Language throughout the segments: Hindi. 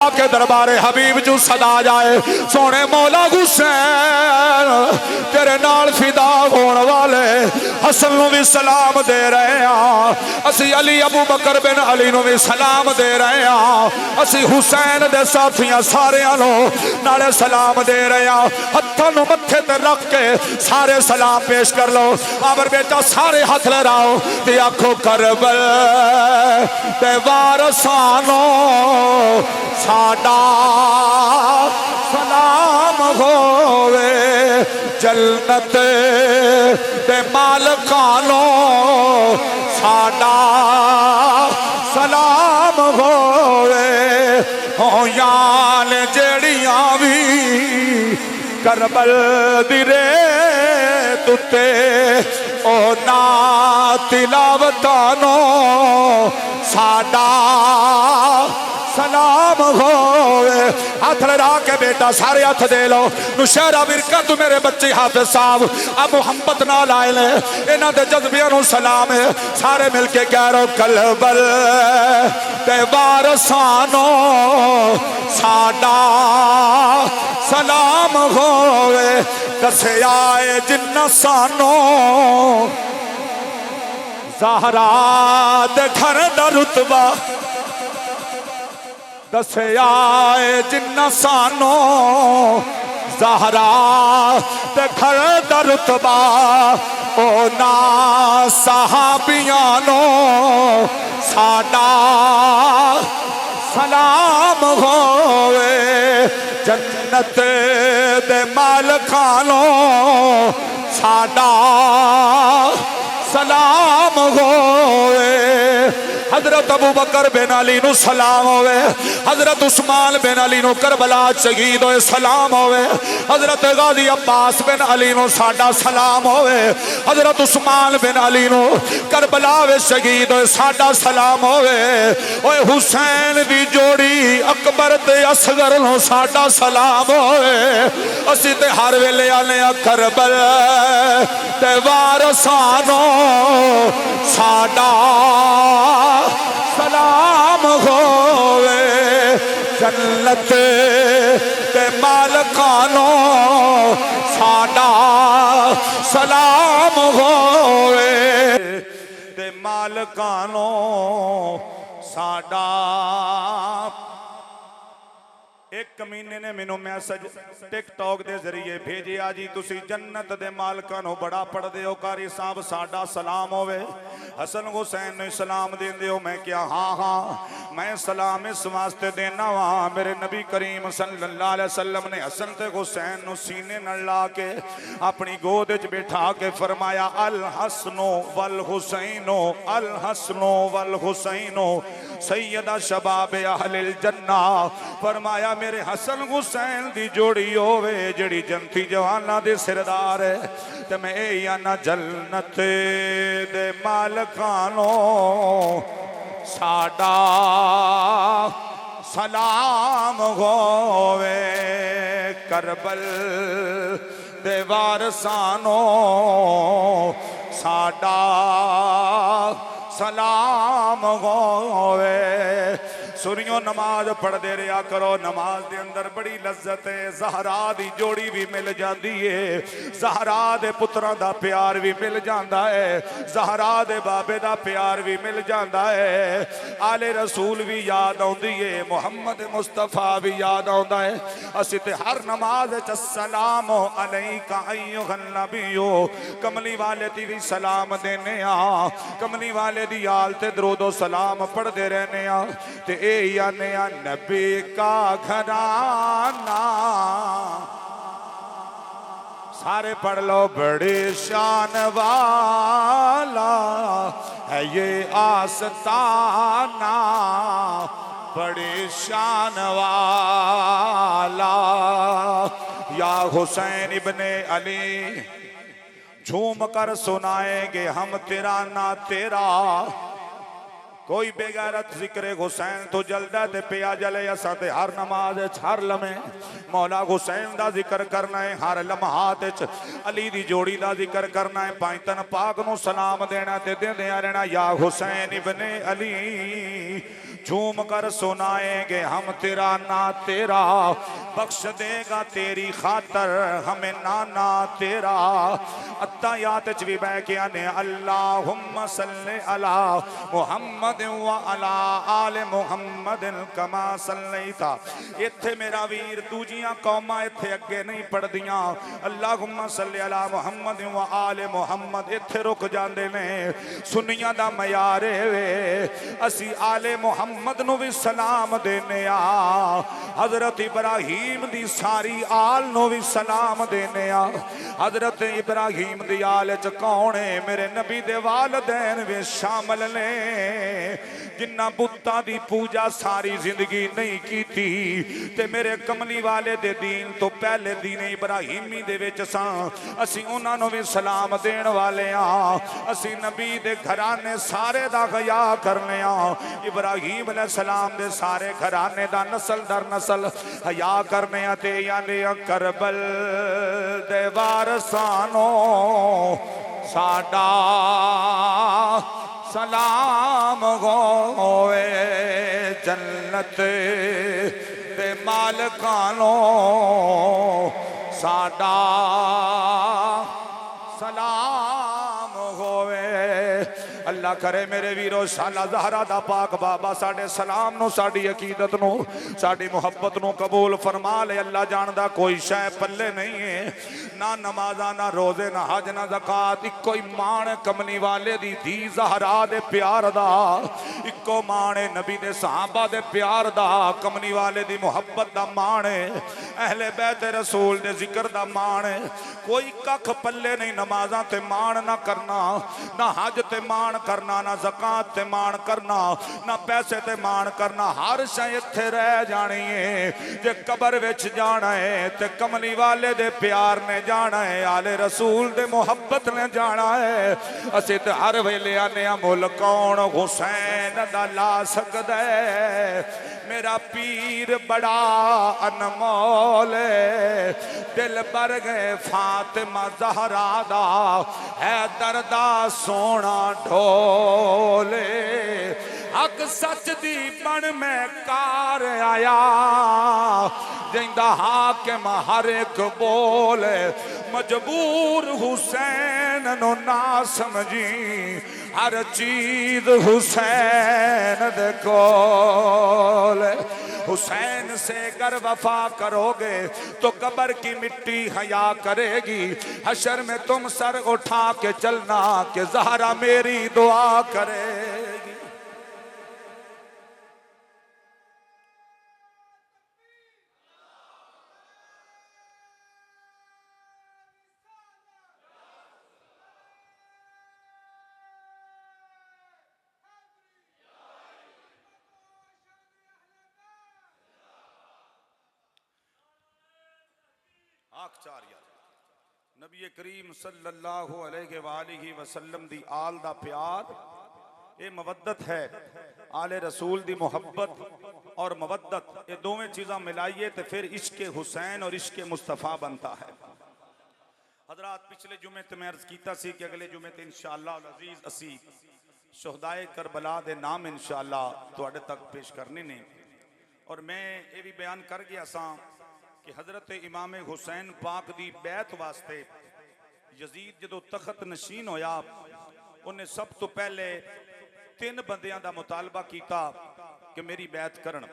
के दरबारे हबीब चू सदा जाए सोने मौला हुसैन तेरे नाल फिदा होने वाले हसन नू भी सलाम दे रहे हैं। असी अली अबू बकर बिन अली नू भी सलाम दे रहे हैं। असी हुसैन दे साथियां सारे नाले सलाम दे रहे हैं। हत्थों नू मत्थे ते रख के सारे सलाम पेश कर लो। आवर बेटा सारे हाथ लहराओ ते आखो करबल ते वारसानो साडा सलाम होवे जन्नत दे मालकानो साडा सलाम होवे हो यान जेड़ियां भी करबल दी रेत उत्ते ओ ना तिलावतानो साडा सलाम होवे। हाथ लड़ा के बेटा सारे हाथ दे लो। नुशहरा विरका तू मेरे बच्चे हाफिज साहब अब मोहब्बत ना लाए ले इन्हां दे जज्बियां नू सलाम है। सारे मिलके कह रो कलबल ते वारसानो साडा सलाम होवे दसिया है जिन्ना सानो ज़हरा दे घर दा रुतबा दसिया जिन्ना सानो ज़हरा ते घर दा रुतबा ओ ना सहाबियानो साडा सलाम होवे जन्नत दे मालकानो साडा सलाम होवे। हजरत अबू बकर बिन अली नू सलाम होवे। हजरत उस्मान बिन अली नू करबला शहीद होए सलाम होवे। हजरत गाजी अब्बास बिन अली नू साडा सलाम होवे। हजरत उस्मान बिन अली नू करबला वे शहीद होए साडा सलाम होवे। ओए हुसैन दी जोड़ी अकबर ते असगर नू साडा सलाम होवे। असी ते हर वेले आने करबल ते वारसानो साडा सलाम होवे जन्नत ते मालकानो साडा सलाम होवे ते मालकानो साडा। एक कमीने ने मैनू मैसेज टिकटॉक के जरिए भेजिया जी तुसी जन्नत दे मालकां नू बड़ा पढ़दे हो कारी साहब साडा सलाम होवे हसन हुसैन नू सलाम देंदे हो। मैं क्या हाँ हाँ मैं सलाम इस वास्ते देना वा मेरे नबी करीम सल्लल्लाहु अलैहि वसल्लम ने हसन ते हुसैन नू सीने नाल ला के अपनी गोद विच बैठा के फरमाया अल हसनो वल हुसैनो अल हसनो वल हुसैनो सैयदा शबाब अहलिल जन्ना। फरमाया मेरे हसन हुसैन दी जोड़ी होवे जड़ी जनती जवाना दे सिरदार है ते मैं ए आना जन्नत दे मालकानो साडा सलाम होवे करबल दे वारसानो साडा सलाम होवे। सुनियो नमाज पढ़ते रहा करो नमाज के अंदर बड़ी लज्जत है। ज़हरा दी जोड़ी भी मिल जाती है ज़हरा दे पुत्रां दा प्यार भी मिल जाता है ज़हरा दे बाबे दा प्यार भी मिल जाता है। आले रसूल भी याद आउंदी है मुहम्मद मुस्तफा भी याद आउंदा है। असीं ते हर नमाज च सलाम अलैका अय्युहन नबियो कमली वाले दी भी सलाम देने आ कमली वाले दी आल ते दरूदो सलाम पढ़ते रहने आ ते याने नबी का घराना सारे पढ़ लो बड़े शान वाला है ये आस्ताना बड़े शान वाला या हुसैन इब्ने अली झूम कर सुनाएंगे हम तेरा ना तेरा। कोई बेगैरत जिक्र हुसैन तो जलदा ते पिया जले असा ते हर नमाज हर लम्हे मौला हुसैन दा जिक्र करना है हर लम्हात अली दी जोड़ी दा जिक्र करना है पाइतन पाक नू सलाम देना ते देंदे रहना या हुसैन इब्ने अली झूम कर सुनाएंगे हम तेरा ना तेरा, बख्श देगा तेरी खातर हमें नाना तेरा। अत्तायात च भी बह के आने अल्लाहुम्मा सल्ले अला मुहम्मद व अला आले मुहम्मद कमा सल्लैता। इत्थे मेरा वीर दूजियां कौमां इत्थे अगे नहीं पढ़दियां, अल्लाहुम्मा सल्ले अला मुहम्मद व आले मुहम्मद इत्थे रुक जांदे ने। सुन्नियां दा मयार वे असी आले मुहम्मद नु भी सलाम देने आ, हजरत इब्राहिम दी सारी आल नु भी सलाम देने आ। हजरत इब्राहिम दी आल च कौन है? मेरे नबी दे वालदैन भी शामिल ने, जिन्ना बुत्तां दी पूजा सारी जिंदगी नहीं की थी ते मेरे कमली वाले दे दीन तो पहले दीन इब्राहिमी दे विच सां। असी उन्हां नूं भी सलाम देण वाले आ। असी नबी दे घराने सारे दा हया करने आ। इब्राहिम अलैहिस्सलाम दे सारे घराने दा नस्ल दर नस्ल हया करने आ ते यानी करबल दे वारसानो साडा सलाम होवे, जन्नत दे मालकानो साडा सलाम होवे। अल्लाह करे मेरे वीरो शाला ज़हरा दा पाक बाबा साडे सलाम नो, साडी अकीदत नो, साडी मुहब्बत नो कबूल फरमा ले। अल्लाह जानदा कोई शै पल्ले नहीं है, ना नमाजा ना रोजे ना हज ना ज़कात, इक्को ही मान कमली वाले दी धी ज़हरा दे प्यार दा, इक्को मान नबी दे सहाबा दे प्यार दा, कमली वाले दी मुहब्बत दा मान है, अहले बैत रसूल दे जिक्र दा मान है। कोई कख पल्ले नहीं, नमाजा ते मान ना करना, ना हज ते मान करना, ना ज़कात ते मान करना, ना पैसे ते मान करना, हर शय इत्थे रह जानी है। जे कबर विच जाना है ते कमली वाले दे प्यार ने जाना है, आले रसूल दे मुहब्बत ने जाना है। असी ते हर वेले आने मुल कौन हुसैन दा ला सकदा है। मेरा पीर बड़ा अनमोल है, दिल भर गए फातिमा ज़हरा दा है दर्दा सोना ढोले। हक सच दी बन में कार आया, जिंदा हाकिम हर एक बोले, मजबूर हुसैन नो ना समझी, हर चीज हुसैन दे कोल। हुसैन से अगर वफा करोगे तो कब्र की मिट्टी हया करेगी, हशर में तुम सर उठा के चलना कि ज़हरा मेरी दुआ करेगी। नबी करीम सल्लल्लाहु अलैहि वसल्लम दी आल दा प्यार ये मवद्दत है। आले रसूल दी मोहब्बत और मवद्दत ये दोवें चीज़ां मिलाइए तो फिर इश्क हुसैन और इश्क मुस्तफ़ा बनता है। हजरात पिछले जुमे ते मैं अर्ज कीता सी कि अगले जुमे ते इंशाअल्लाह अजीज असी शहदाए करबला दे नाम इंशाअल्लाह तुहाडे तक पेश करने ने। और मैं ये भी बयान कर गया सा कि हजरत इमाम हुसैन पाक दी बैत वास्ते यजीद जदों तखत नशीन होया, उन्हें सब तो पहले 3 बंदियां दा मुतालबा किया कि मेरी बैत करन।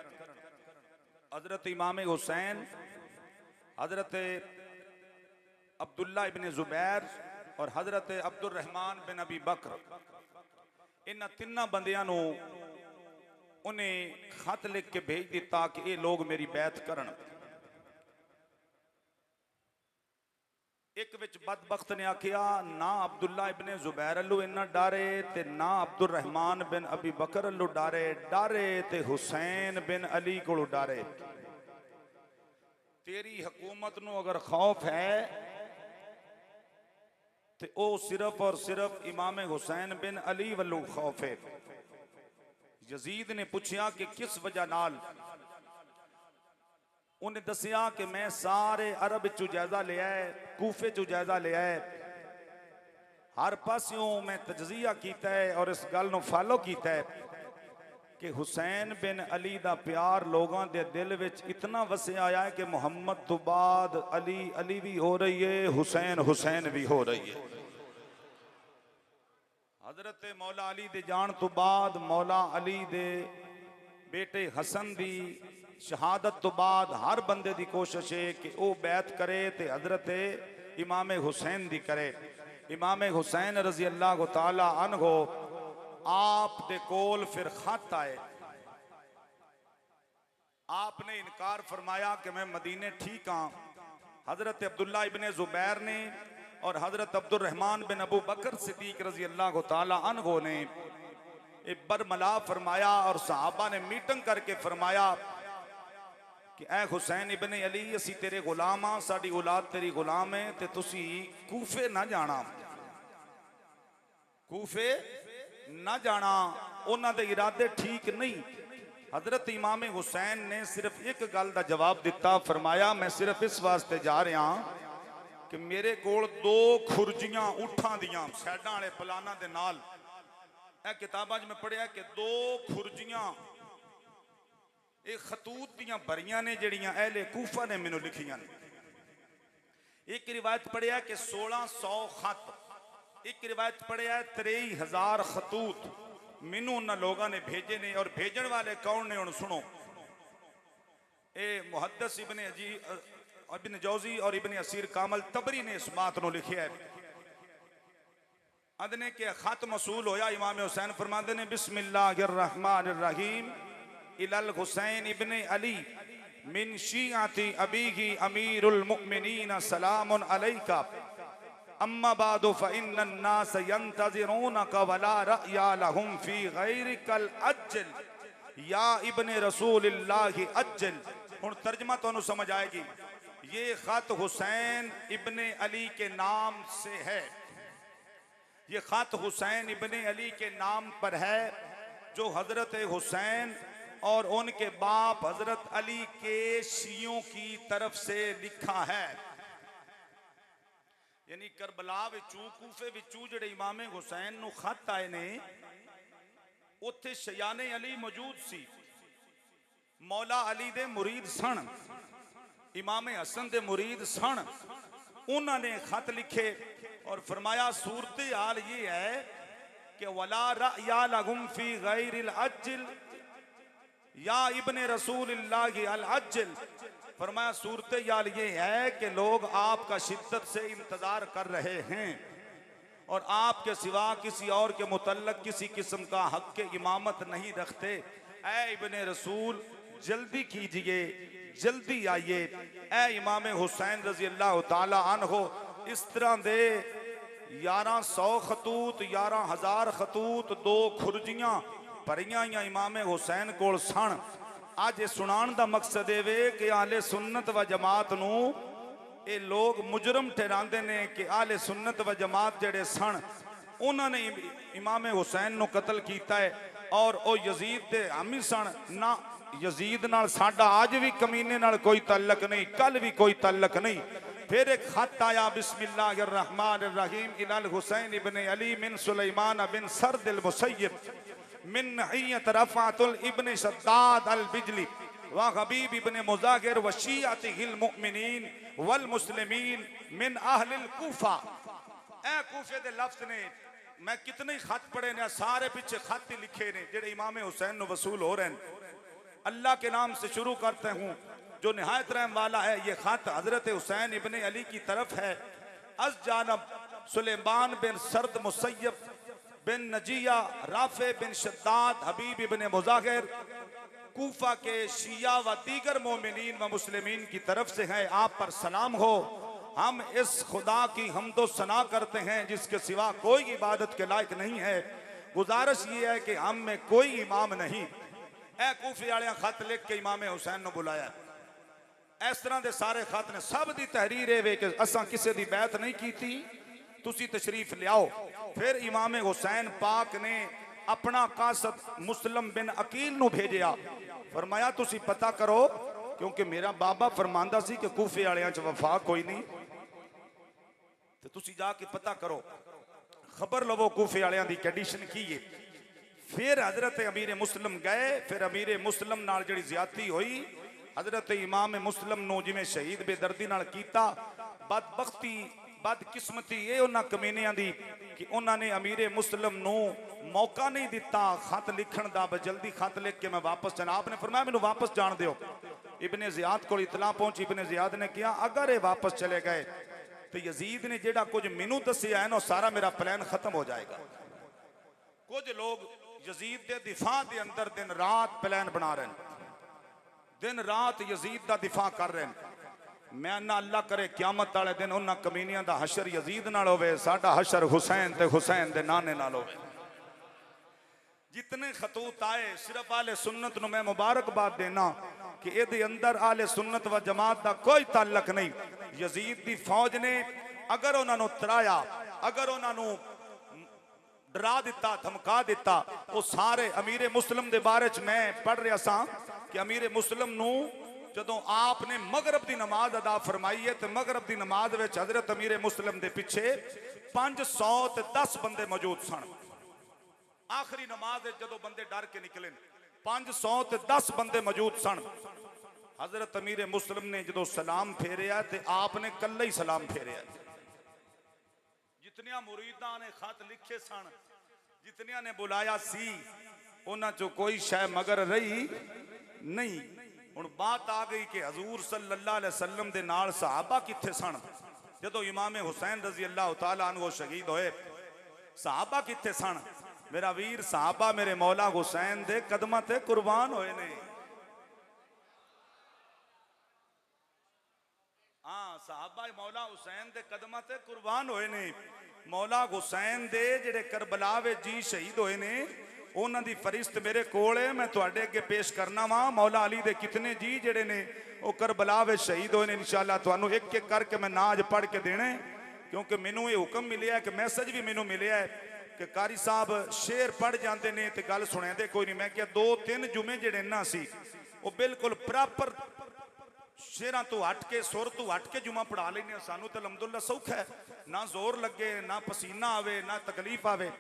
हजरत इमाम हुसैन, हजरत अब्दुल्ला इब्ने जुबैर और हजरत अब्दुल रहमान बिन अबी बकर, इन्हां 3 बंदियां नूं उन्हें खत लिख के भेज दिता कि ये लोग मेरी बैत करन। एक विच बदबख्त ने आखिया ना अब्दुल्ला इब्ने जुबैर अल्लू इन्ना डारे ते ना अब्दुल रहमान बिन अबी बकर अल्लू डारे, डारे ते हुसैन बिन अली को डारे। तेरी हुकूमत नू अगर खौफ है तो ओ सिर्फ और सिर्फ इमाम हुसैन बिन अली वल्लू खौफ है। यजीद ने पूछा कि किस वजह नाल? उन्हें दसिया कि मैं सारे अरब चू जायजा लिया है, कूफे चू जायजा लिया है, हर पास्यों मैं तजजिया किया है और इस गल नूं फॉलो किया है कि हुसैन बिन अली दा प्यार लोगों के दिल विच इतना वसिया आया है कि मुहम्मद तो बाद अली अली भी हो रही है, हुसैन हुसैन भी हो रही है। हजरत मौला अली दे जान तो बाद मौला अली दे बेटे हसन दी शहादत तो बाद हर बंदे दी कोशिश है कि वह बैत करे ते हजरत इमाम हुसैन दी करे। इमाम हुसैन रजी अल्लाह तआला अन्हो आप दे कोल फिर खत आए। आपने इनकार फरमाया कि मैं मदीने ठीक हाँ। हजरत अब्दुल्ला इब्ने जुबैर ने और हजरत अब्दुल रहमान बिन अबू बकर सिद्दीक रजी अल्लाह तआला अन्हो ने बरमला फरमाया और सहाबा ने मीटिंग करके फरमाया कि ऐ हुसैन इब्ने अली असी तेरे गुलाम हाँ, साडी औलाद तेरी गुलाम है ते तुसी कूफे ना जाना, कूफे ना जाना, उन्हां दे इरादे ठीक नहीं। हजरत इमाम हुसैन ने सिर्फ एक गल का जवाब दिता, फरमाया मैं सिर्फ इस वास्ते जा रहा कि मेरे कोल दो खुरजियां उठां दियां सैडां वाले पलाना दे नाल, किताबां च मैं पढ़िया कि दो खुरजियां ये खतूत दियां भरियां ने जड़ियां अहले कूफा ने मैनू लिखियां ने। एक रिवायत पढ़िया कि 1600 खत, एक रिवायत पढ़िया 23,000 खतूत मैनू उन्होंने लोगों ने भेजे ने। और भेजन वाले कौन ने, हुण सुनो। ये मुहद्दिस इब्न जौजी और इब्न असीर कामल तबरी ने इस बात को लिखा है। अदने के खत मसूल होया, इमाम हुसैन फरमाते ने बिस्मिल्लाहिर्रहमानिर्रहीम इलल हुसैन इब्ने अली मिन शियाती अबीही अमीरुल मुमिनीन सलामुन अलैका अम्मा बादु फइन्नन नास यंतज़िरूनका वला रअया लहुम फी गैरिकल अज्जल या इब्ने रसूलिल्लाहि अज्जल। हुण तर्जमा तुहानू समझ आएगी। ये खत हुसैन इब्ने अली के नाम से है, ये खत हुसैन इब्ने अली के नाम पर है जो हजरत हुसैन और उनके बाप हजरत अली के शियों की तरफ से लिखा है। यानी करबला विचू कूफे विचू जेड़े इमाम हुसैन नू खत आए ने उत्थे शयाने अली मौजूद सी, मौला अली दे मुरीद सन, इमाम हसन दे मुरीद सन। उन्होंने खत लिखे और फरमाया सूरत हाल ये है कि वला रअया लहुम फी गैरिल अज्जल या इब्ने रसूलिल्लाहि अल अज्जल। फरमाया सूरत हाल ये है कि लोग आपका शिद्दत से इंतजार कर रहे हैं और आपके सिवा किसी और के मुतल्लक किसी किस्म का हक के इमामत नहीं रखते। ऐ इब्ने रसूल जल्दी कीजिए, जल्दी आइए। ऐ इमाम हुसैन रजी अल्लाह तआला अन्हो इस तरह दे 1100 खतूत 11,000 खतूत दो खुरजियां भरियां इमाम हुसैन कोल सन। अज सुनान दा मकसद वे कि आले सुन्नत व जमात नू ये लोग मुजरम ठहराते ने कि आले सुन्नत व जमात जेड़े सन उन्होंने इमाम हुसैन नू कतल किया है और वो यजीद दे हामी सन। ना यजीद नाल साडा अज भी कमीने नाल कोई तल्लक नहीं, कल भी कोई तल्लक नहीं। फिर एक खत आया बिस्मिल्लाहिर्रहमानिर्रहीम इलल हुसैन इब्ने अली मिन सुलेमान बिन सरदिल मुसय्यब मिन नहियत रफातुल इब्ने शद्दाद अल बिजली व हबीब इब्ने मुजाहिर व शियातिहिल मुमिनीन वल मुस्लिमीन मिन अहलिल कूफा। ए कूफे दे लफ्ज ने मैं कितने खत पढ़े ने, सारे पीछे खत ही लिखे ने जेड़े इमाम हुसैन नु वसूल हो रहे हैं। अल्लाह के नाम से शुरू करते हूँ जो निहायत रहम वाला है। ये खत हजरत हुसैन इब्ने अली की तरफ है। अज जानब सुलेमान बिन सर्द मुसय्यब बिन नजिया राफे बिन शद्दाद हबीब इब्ने मुजाहिर कूफा के शिया व दीगर मोमिनीन व मुस्लिमीन की तरफ से है। आप पर सलाम हो। हम इस खुदा की हमदो सना करते हैं जिसके सिवा कोई इबादत के लायक नहीं है। गुजारिश ये है कि हम में कोई इमाम नहीं। ए कूफे वाले खत लिख के इमाम हुसैन ने बुलाया। इस तरह के सारे खत ने सब की तहरीर है कि असा किसी की बैत नहीं की थी, तुसी तशरीफ लियाओ। फिर इमाम हुसैन पाक ने अपना कासद मुस्लिम बिन अकील नू भेजा। फरमाया तुसी पता करो क्योंकि मेरा बाबा फरमांदा सी कि कूफे वालियां च वफा कोई नहीं, तो तुसी जाके पता करो, खबर लवो कूफे वालियां दी कंडीशन की है। फिर हजरत अमीर मुस्लिम गए, फिर अमीर मुस्लिम नाल जिहड़ी ज़्यादती हुई हजरत इमाम मुस्लिम नूं जिवें शहीद बेदर्दी नाल कीता। बदबख्ती बदकिस्मती ये उन्हां कमीनियां दी कि उन्होंने अमीर मुस्लिम नूं मौका नहीं दिता खत लिखण दा। जल्दी खत लिख के मैं वापस जाना। आपने फरमाया मैनूं वापस जान दिओ। इब्ने ज़ियाद को इतला पहुंची। इब्ने ज़ियाद ने कहा अगर ये वापस चले गए तो यजीद ने जेड़ा कुछ मैनू दसिया है ना सारा मेरा प्लान खत्म हो जाएगा। कुछ लोग यजीद के दिफा के अंदर दिन रात प्लान बना रहे हैं, दिन रात यजीद का दिफा कर रहे हैं। मैं ना अल्लाह करे क्यामत वाले दिन उन्हां कमीनियां दा हशर यजीद नाल होवे, साडा हशर हुसैन ते हुसैन दे नाने नाल होवे। जितने खतूत आए सिर्फ आले सुन्नत नूं मैं मुबारकबाद देना कि इहदे अंदर आले सुन्नत व जमात का कोई ताल्लुक नहीं। यजीद दी फौज ने अगर उन्होंने तराया, अगर उन्होंने डरा दिता, धमका दिता, वो सारे अमीर मुस्लिम के बारे च मैं पढ़ रहा सा कि अमीर मुस्लिम नूं जदों आपने मगरब की नमाज अदा फरमाई है तो मगरब की नमाज में हजरत अमीर मुस्लिम के पिछे 510 बंदे मौजूद सन। आखिरी नमाज जदों बंदे डर के निकले 510 बंदे मौजूद सन। हजरत अमीर मुस्लिम ने जदों सलाम फेरिया तो आपने कल्ला ही सलाम फेरिया। जितनिया मुरीदा ने खत लिखे सन, जितनिया ने बुलाया सी, उन्हां चों कोई शय मगर रही नहीं। हुण बात आ गई कि हजूर सल्लल्लाहु अलैहि वसल्लम दे नाल सहाबा कित्थे सन? जदों इमाम हुसैन रजी अल्लाह तआला अन्हु शहीद होए, सहाबा कित्थे सन? मेरा वीर सहाबा मेरे मौला हुसैन दे कदमां ते कुर्बान होए ने। हाँ, सहाबा मौला हुसैन दे कदमां ते कुर्बान होए ने। मौला हुसैन दे जेड़े करबला विच जी शहीद होए ने उन्हां दी फरिश्त मेरे कोल है, मैं तुहाडे अगे पेश करना वा। मौला अली दे कितने जी जेड़े ने वो करबला विच शहीद होए ने। इंशाअल्लाह तुहानू एक एक करके मैं नाज पढ़ के देने, क्योंकि मैनू ये हुक्म मिलिया कि मैसेज भी मैनू मिलिया है कि कारी साहब शेर पढ़ जाते ने तो गल सुनिया कोई नहीं। मैं क्या 2-3 जुमे जेड़े ना सी वो बिल्कुल प्रॉपर शेरां तो हट के सुर तो हट के जुमा पढ़ा लेने। सानू तो अलहमदुल्ला सौखा है, ना जोर लगे, ना पसीना आवे, ना तकलीफ आवे।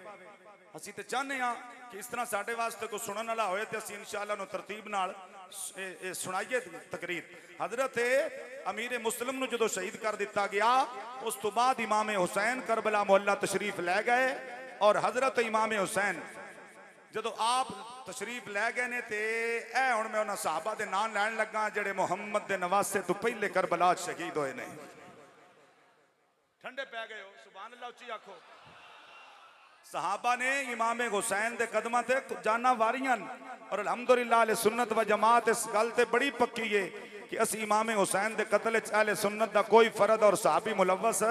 असी तो चाहते हाँ कि इस तरह साढ़े वास्ते कोई सुनने वाला होए तो असी इंशाअल्लाह नूं तरतीब नाल सुनाइए तकरीर। हजरत अमीर मुस्लिम नूं जदों शहीद कर दिता गया उस तो बाद इमाम हुसैन करबला मोहल्ला तशरीफ लै गए और हजरत इमाम हुसैन जदों आप तशरीफ लै गए ने ते ऐ हुण मैं उन्हां सहाबा दे नाम लैण लगा जेड़े मुहम्मद दे नवासे तो पहले करबला शहीद होए ने। ठंडे पै गए हो, सुभान अल्लाह उच्ची आखो। सहाबा ने इमाम हुसैन दे कदमां ते जाना वारियां और अल्हम्दुलिल्लाह अहले सुन्नत व जमात इस गल ते बड़ी पक्की है कि असी इमाम हुसैन दे कत्ल च अहले सुन्नत दा कोई फर्द और सहाबी मुलव्वस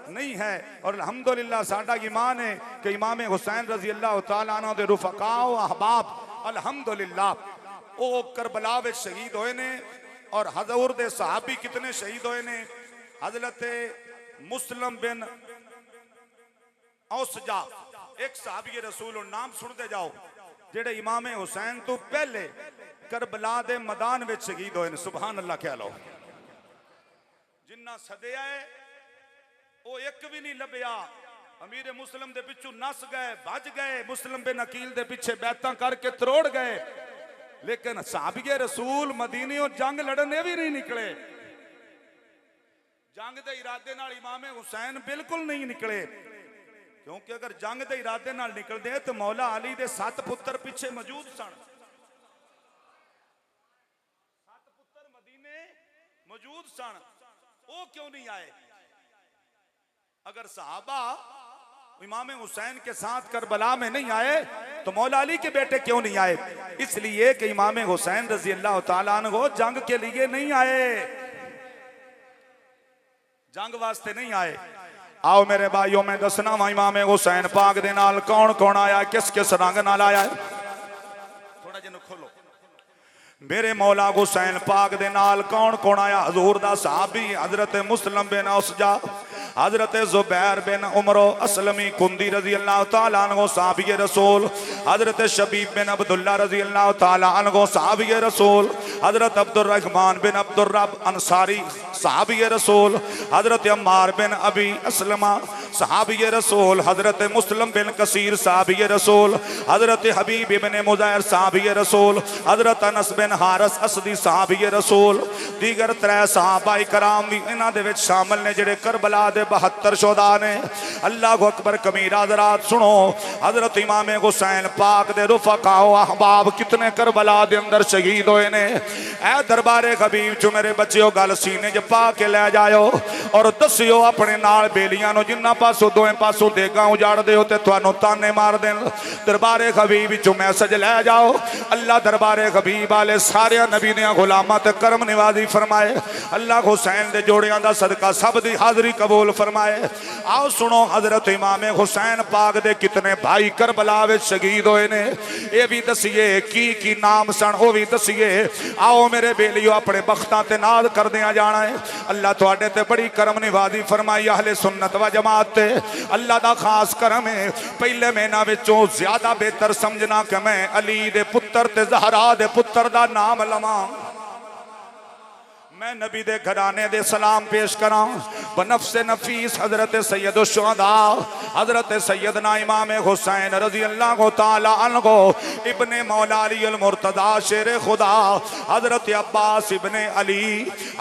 नहीं है। और अल्हम्दुलिल्लाह साडा ईमान है कि इमाम हुसैन रजी अल्लाह तआला अन्हु दे रुफका व अहबाब अल्हम्दुलिल्लाह ओ करबला विच शहीद होए ने। और हजूर दे सहाबी कितने शहीद होए ने? हजरत मुस्लिम बिन औसजा एक सहाबी रसूल नाम सुनते जाओ जेड़े इमाम हुसैन तो पहले करबला दे मैदान में शहीद होए। सुभान अल्लाह कह लो। जिन्ना सदिया है वो एक भी नहीं लभ्या। अमीर मुस्लिम दे पिछू नस गए, भज गए, मुस्लिम बिन अकील दे पिछे बैतां करके तरोड़ गए, लेकिन सहाबी रसूल मदीने जंग लड़ने भी नहीं निकले। जंग दे इरादे नाल इमाम हुसैन बिल्कुल नहीं निकले, क्योंकि अगर जंग के इरादे नाल निकलते तो मौला अली दे 7 पुत्र पीछे मौजूद सन। 7 पुत्र मदीने मौजूद सन, वो क्यों नहीं आए? अगर सहाबा इमाम हुसैन के साथ करबला में नहीं आए तो मौला अली के बेटे क्यों नहीं आए? इसलिए कि इमाम हुसैन रजी अल्लाह तआला अन्हु जंग के लिए नहीं आए, जंग वास्ते नहीं आए। आओ मेरे भाइयों में दसना वा इमाम हुसैन पाक दे नाल कौन कौन आया, किस किस रंग नाल आया है। थोड़ा जिन्नू खोलो। मेरे मौला हुसैन पाक दे नाल कौन कौन आया? हजूर दा सहाबी हजरत मुस्लिम बिन औसजा, हजरत जुबैर बिन उमरो असलमी कुंदी रजी अल्लाह तआला अन्हु सहाबी रसूल, हजरत शबीब बिन अब्दुल्लाह रजी अल्लाह तआला अन्हु सहाबी रसूल, हजरत अब्दुर रहमान बिन अब्दुर रब अंसारी सहाबी रसूल, हजरत अम्मार बिन अबी असलमा सहाबी रसूल हजरत मुस्लिम बिन कसीर साहबी रसूल, हजरत हबीब इब्ने मुज़ैर साहबी रसूल, हजरत अनस बिन हारिस असदी साहबी रसूल, दीगर 3 सहाबाए कराम भी इन्हां दे विच शामिल ने जिहड़े करबला दे 72 शुहदा ने। अल्लाह अकबर कबीरा। हज़रात सुनो, हजरत इमाम हुसैन पाक दे रुफकाओ अहबाब कितने करबला दे अंदर शहीद होए ने। ऐ दरबारे हबीब चो मेरे बच्चों गल सीने च पा के लै जाओ और दसियो अपने नाल बेलियां नूं जिन्हां पासों दोवें पासों देगां उजाड़दे हो ते तुहानूं ताने मार देन। दरबारे हबीब चो मैसेज लै जाओ। अल्लाह दरबारे हबीब वाले सारे नबी दियां गुलामां ते करम निवाजी फरमाए। अल्लाह हुसैन दे जोड़ियां दा सदका सब दी हाज़री कबूल फरमाए। आओ सुनो, हजरत इमाम हुसैन पाक दे कितने भाई करबला विच शहीद होए ने, ये भी दसिए की नाम सन वो भी दसिए। आओ मेरे बेलियो अपने बख्तां ते नाज करदियां जाना है। अल्लाह तुहाडे ते बड़ी करम निवाजी फरमाई। अहले सुन्नत व जमात ते अल्लाह दा खास करम है। पहले महीना विचों ज्यादा बेहतर समझना कि मैं अली दे पुत्र ते ज़हरा दे पुत्र दा नाम लवां। मैं नबी दे घराने दे सलाम पेश करा। बनफ्से नफीस हजरत सैयद शुहदा हजरत सैयदना इमाम हुसैन रजी अल्लाह तआला अन्हु इब्ने मौला अली अल मुर्तदा शेर खुदा, हजरत अब्बास इब्ने अली,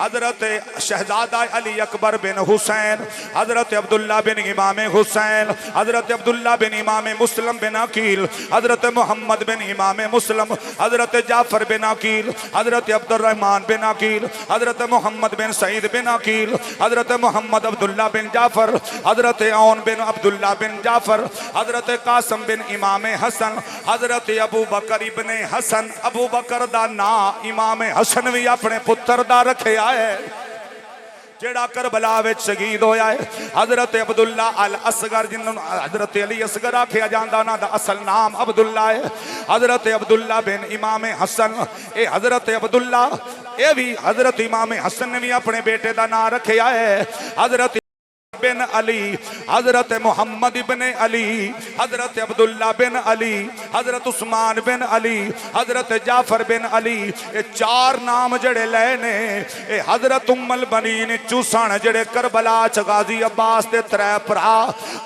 हजरत शहजादा अली अकबर बिन हुसैन, हजरत अब्दुल्ला बिन इमाम हुसैन, हजरत अब्दुल्ला बिन इमाम मुस्लिम बिन अकील, हजरत मोहम्मद बिन इमाम मुस्लिम, हजरत जाफर बिन अकील, हजरत अब्दुर्रहमान बिन अकील, हजरत मोहम्मद बिन सईद बिन अकील, हजरत मोहम्मद अब्दुल्ला बिन जाफर, हजरत औन बिन अब्दुल्ला बिन जाफर, हजरत कासम बिन इमाम हसन, हजरत अबू बकर इब्ने हसन। अबू बकर दा ना इमाम हसन भी अपने पुत्र दा रखिया है जेड़ा करबला विच शहीद होया है। हजरत अब्दुल्ला अल असगर जिन्हों हजरत अली असगर आखिया जाता, उन्हों का असल नाम अब्दुल्ला है। हजरत अब्दुल्ला बिन इमाम हसन, ये हजरत अब्दुल्ला ये भी हजरत इमाम हसन ने भी अपने बेटे का नाम रखिया है। हजरत बिन अली, हजरत मोहम्मद इब्ने अली, हजरत अब्दुल्ला बिन अली, हजरत उस्मान बिन अली, हजरत जाफर बिन अली, ये 4 नाम जड़े लए ने। ये हजरत उम्मल बनीन चूसन जड़े करबला च गाजी अब्बास दे 3 भरा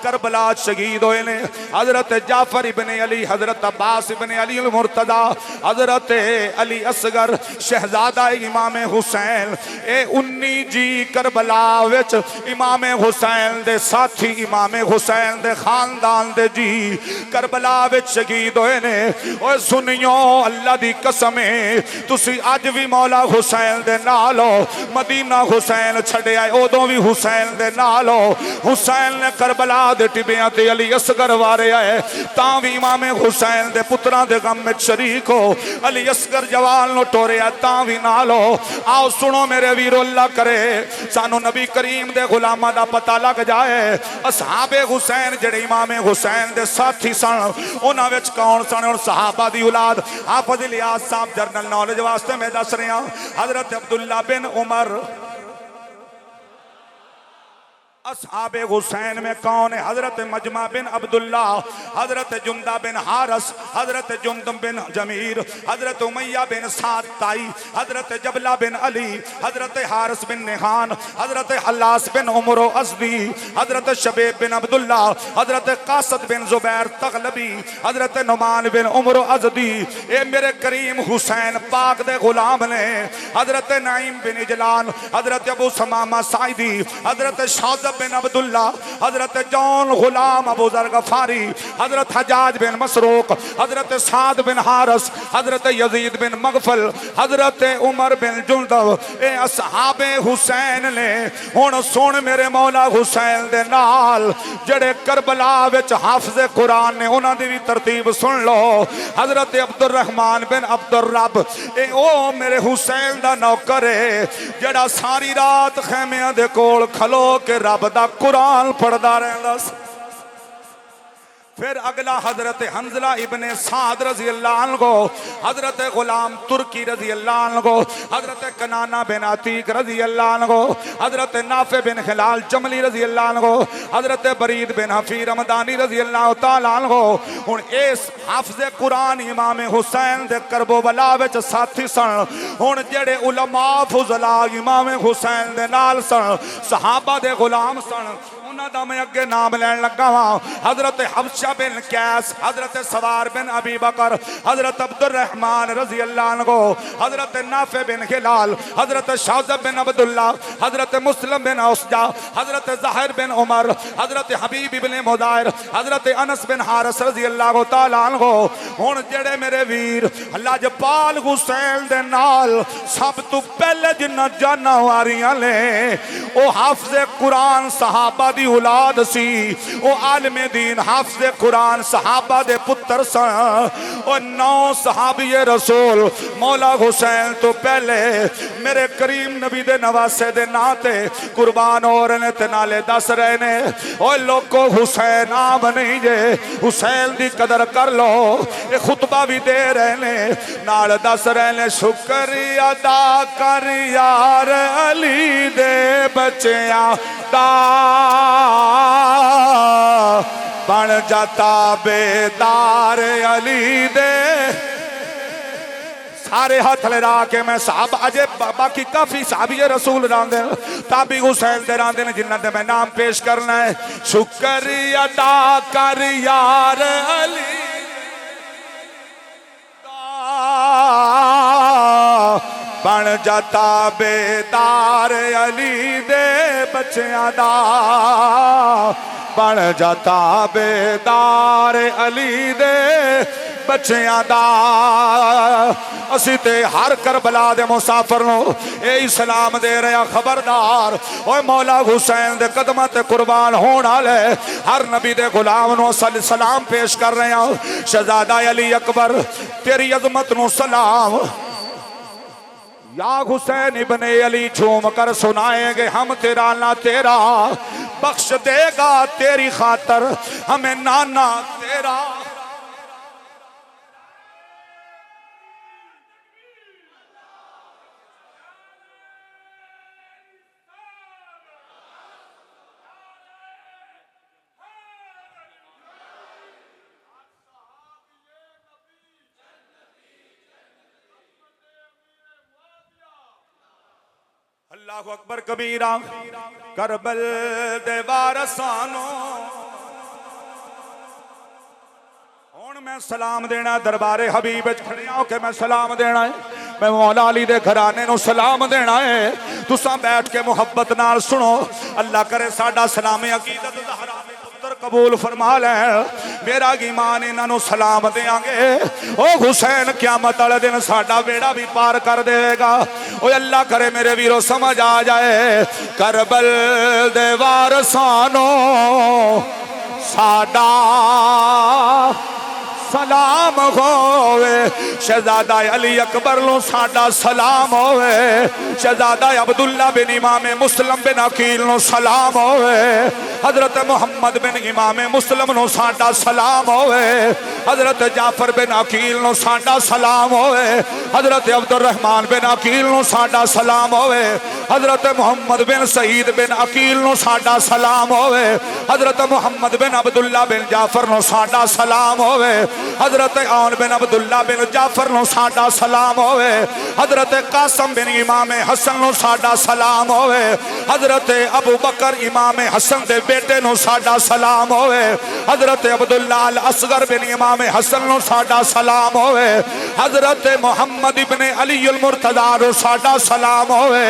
करबला शहीद होए ने। हजरत जाफर इब्ने अली, हजरत अब्बास इब्ने अली अल मुर्तदा, हजरत अली असगर शहजादा इमाम हुसैन, ये 19 जी करबला विच इमाम हुसैन दे साथी इमाम हुसैन दे खानदान दे जी करबला विच शहीद होए ने। ओए सुनियो, अल्लाह दी कसम है, तुसी अज भी मौला हुसैन दे नाल हो। मदीना हुसैन छड़िया उदों भी हुसैन दे नाल हो। हुसैन ने करबला दे टिबियां ते अली असगर वारिया है, तां भी इमाम हुसैन दे पुत्रां दे गम विच शरीक हो। अली असगर जवान नु टोरिया तां भी नाल हो। आओ सुनो मेरे वीरो, अल्लाह करे सानू नबी करीम दे गुलामां दा पता लग जाए। असहाबे हुसैन जड़े इमाम हुसैन दे साथी सन, उन्हां विच कौन सन? और सहाबा दी औलाद हाफिज इलियास साहब जरनल नॉलेज वास्ते मैं दस रहा। हजरत अब्दुल्ला बिन उमर असहाबे हुसैन में कौन है? हजरत मजमा बिन अब्दुल्ला, हजरत जुंदा बिन हारस, हजरत जुंदम बिन जमीर, हजरत उमैया बिन साद ताई, हजरत जबला बिन अली, हजरत हारस बिन निहान, हजरत हल्लास बिन उमरो अजदी, हजरत शबेब बिन अब्दुल्ला, हजरत कासद बिन जुबैर तगलबी, हजरत नुमान बिन उमरो अजदी। ये मेरे करीम हुसैन पाक दे गुलाम ने। हजरत नाइम बिन इजलान, हजरत अबू समामा साइदी, हजरत शाद बिन अब्दुल्ला, हजरत जौन गुलाम अबू जर गफारी, हजरत हजाज बिन मसरूक, हजरत साद बिन हारस, हजरत यजीद बिन मगफल, हजरत उमर बिन जुंदब। ए असहाबे हुसैन ने। हुण सुन मेरे मौला हुसैन दे नाल जड़े करबला विच हाफिज़े कुरान ने, उन्हां दी भी तरतीब सुन लो। हजरत अब्दुर्रहमान बिन अब्दुर्रब, ए ओ मेरे हुसैन दा नौकर है जड़ा सारी रात खैमियां दे कोल खलो के रब दा कुरान पढ़दा रहंदा। फिर अगला हजरत हंजला इब्ने साद रजी अल्लाह अन्हु, हजरत गुलाम तुर्की रजी अल्लाह अन्हु, हजरत कनाना बिन अतीक रजी अल्लाह अन्हु, हजरत नाफे बिन खिलाल जमली रजी अल्लाह अन्हु, हजरत बरीद बिन हफीर रमदानी रजी अल्लाह तआला अन्हु। हुण इस हाफिज़े कुरान इमाम हुसैन दे करबो बला विच साथी सन। हुण जेड़े उलमा फुजला इमाम हुसैन दे नाल सन, सहाबा दे गुलाम सन, उन्हां दा मैं अगे नाम लैन लगा वा। हजरत हफ्सा बिन कैस, हजरत सवार बिन अबी बकर, हजरत अब्दुर्रहमान रजी अल्लाह अन्हु, हजरत नाफे बिन हिलाल, हजरत शाज़ब बिन अब्दुल्ला, हजरत मुस्लिम बिन उसजा, हजरत ज़ाहिर बिन उमर, हजरत हबीब इब्ने मुदायर, हजरत अनस बिन हारिस रजी अल्लाह तआला अन्हु। हुण जेड़े मेरे वीर लजपाल हुसैन दे नाल सब तो पहले जिन्ना जाना वारियां ने ओ हाफिज़ कुरान सहाबा दी औलाद सी, ओ आलिम दीन हाफिज़ कुरान सहाबा दे पुत्र सन। ओ 9 सहाबीए रसूल मौला हुसैन तो पहले मेरे करीम नबी दे नवासे दे नां ते कुर्बान हो रहे ने ते नाले दस रहे ने ओ लोगो हुसैन नाम नहीं जे, हुसैन दी कदर कर लो। ये खुतबा भी दे रहे ने नाल दस रहे ने शुक्रिया अदा कर यार अली दे बच्चियां दा बन जाता बेदार अली दे। सारे हाथ लड़ा के मैं साहब अजे बाकी काफी साहबी रसूल रांदे ताबी हुसैन दे रांदे ने जिन्हां दे मैं नाम पेश करना है। शुक्रिया अदा कर यार अली बन जाता बेदार अली दे बच्चियां दा बन जाता बेदार अली दे बच्चियां दा। असी ते हर करबला दे मुसाफिर नो यही सलाम दे रहे हैं, खबरदार ओए मौला हुसैन दे कदमां ते कुर्बान होने वाले हर नबी दे गुलाम नो सलाम पेश कर रहे हैं। शहजादा अली अकबर तेरी अजमत नो सलाम। या हुसैन इब्ने अली झूम कर सुनाएंगे हम तेरा ना तेरा, बख्श देगा तेरी खातर हमें नाना तेरा। अल्लाहु अकबर कबीरा। करबल दे वारसानो हुण मैं सलाम देना दरबारे हबीब खड़िया होके मैं सलाम देना है। मैं मौला अली दे घराने नु सलाम देना है। तुसां बैठ के मुहब्बत नाल सुनो। अल्लाह करे साडा सलाम अकीदत ज़हरा में पुत्र कबूल फरमा ले। मेरा ईमान इन्हां सलाम देंगे। ओ हुसैन क़यामत वाले दिन साडा बेड़ा भी पार कर देगा। ओ अल्लाह करे मेरे वीरों समझ आ जाए। करबल दे वारसानो साडा सलाम होवे। शहजादा अली अकबर लो साडा सलाम होवे। शहजादा अब्दुल्ला बिन इमाम मुस्लिम बिन अकील नो सलाम होवे। हजरत मुहम्मद बिन इमाम मुस्लिम नो साडा सलाम होवे। हजरत जाफर बिन अकील नो साडा सलाम होवे। हजरत अब्दुर्रहमान बिन अकील नो साडा सलाम होवे। हजरत मुहम्मद बिन सईद बिन अकील नो साडा सलाम होवे। हजरत मुहम्मद बिन अब्दुल्ला बिन जाफर नो साडा सलाम होवे। हजरत आन बिन अब्दुल्ला बिन जाफर नो साडा सलाम होवे। हजरत कासम बिन इमाम हसन नो साडा सलाम होवे। हजरत अबू बकर इमाम हसन दे बेटे नो साडा सलाम होवे। हजरत अब्दुल्ला अल असगर बिन इमाम हसन नो साडा सलाम होवे। हजरत मुहम्मद इब्ने अली अल मुर्तजा नो साडा सलाम होवे।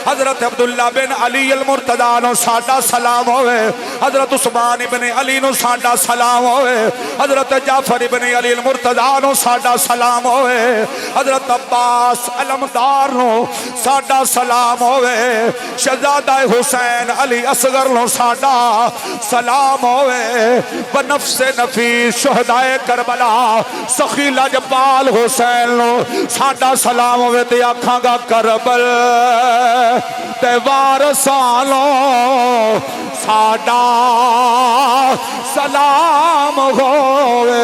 हजरत अब्दुल्ला बिन अली अल मुर्तजा नो साडा सलाम होवे। हजरत उस्मान इब्ने अली नो साडा सलाम होवे। हजरत जाफर इब्ने अली अल मुर्तजा नो साडा सलाम होवे। हजरत अब्बास अलमदार नो साडा सलाम होवे। शहजादा हुसैन अली असगर नो साडा सलाम होवे। बनफ्से नफीस शुहदाए करबला सखी लजपाल हुसैन नो साडा सलाम होवे। ते आखांगा करबल ते वारसानो साडा सलाम होवे।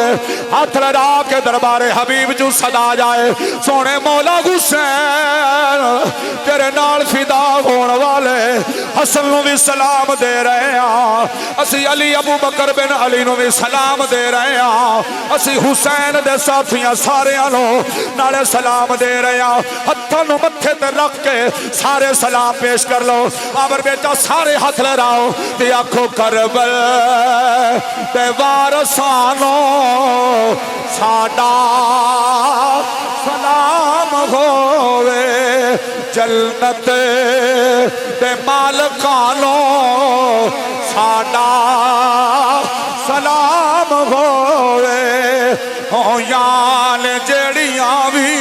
हाथ लड़ा के दरबारे हबीब जू सदा जाए। सोने मौला हुसैन तेरे नाल फिदा होने वाले हसन नू भी सलाम दे रहे हैं। असी अली अबू बकर बिन अली नू भी सलाम दे रहे हैं। असी हुसैन दे साथियां सारे नो नाले सलाम दे रहे हैं। हत्थां नू मत्थे ते रख के सारे सलाम पेश कर लो। आवर बेटा सारे हाथ लहराओ ते आखो करबल ते वारसानो साडा सलाम होवे, जन्नत दे मालकानो साडा सलाम होवे। हो यान जड़ियां भी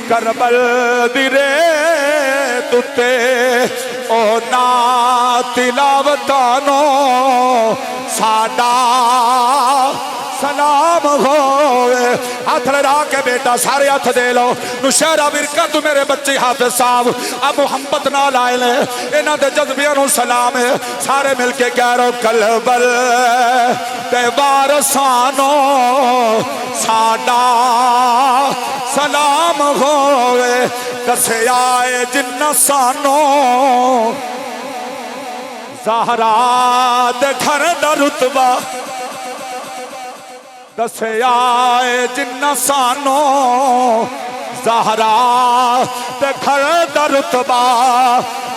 करबल दी रेत उत्ते ओ ना तिलावतानो साडा सलाम होवे। हाथ लड़ा के बेटा सारे हाथ दे लो। नुशहरा विरका तू मेरे बच्चे हाफिज साहब अब मोहब्बत नाल आए ने, इन्हां दे जज्बियां नूं सलाम है। सारे मिलके कह रो कलबल ते वारसानो साडा सलाम होवे। दसिया है जिन्ना सानो ज़हरा दे घर दा रुतबा, दसिया जिन्ना सानो ज़हरा ते घर दा रुतबा,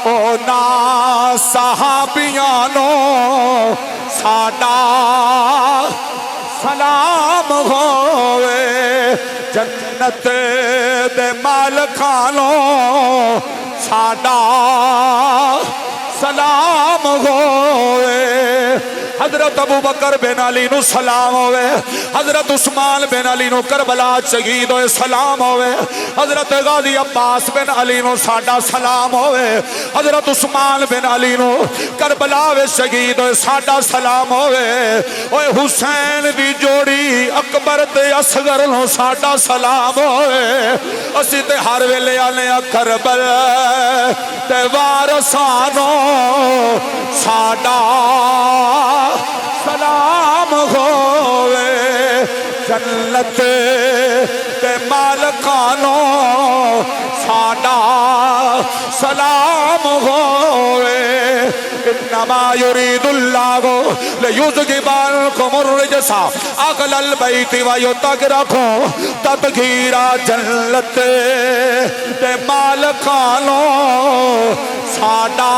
ओ ना सहाबियानो साडा सलाम होवे। जन्नत दे मालकानो साडा सलाम होवे। हजरत अबू बकर बिन अली नू सलाम होवे। हजरत उस्मान बिन अली नू करबला शहीद होए सलाम होवे। हजरत गाजी अब्बास बिन अली नू साडा सलाम होवे। हजरत उस्मान बिन अली नू करबला वे शहीद होए साडा सलाम होवे। ओए हुसैन दी जोड़ी अकबर ते असगर नू साडा सलाम होवे। असी ते हर वेले आने करबल ते वारसानो साडा सलाम होवे। जन्नत ते मालकानो साडा सलाम होवे। इन्नमा युरीदुल्लाहु लियुज़हिबअनकुम अर्रिजसा अहलल बैति व युतहिरकुम तत्हीरा। जन्नत ते मालकानो साडा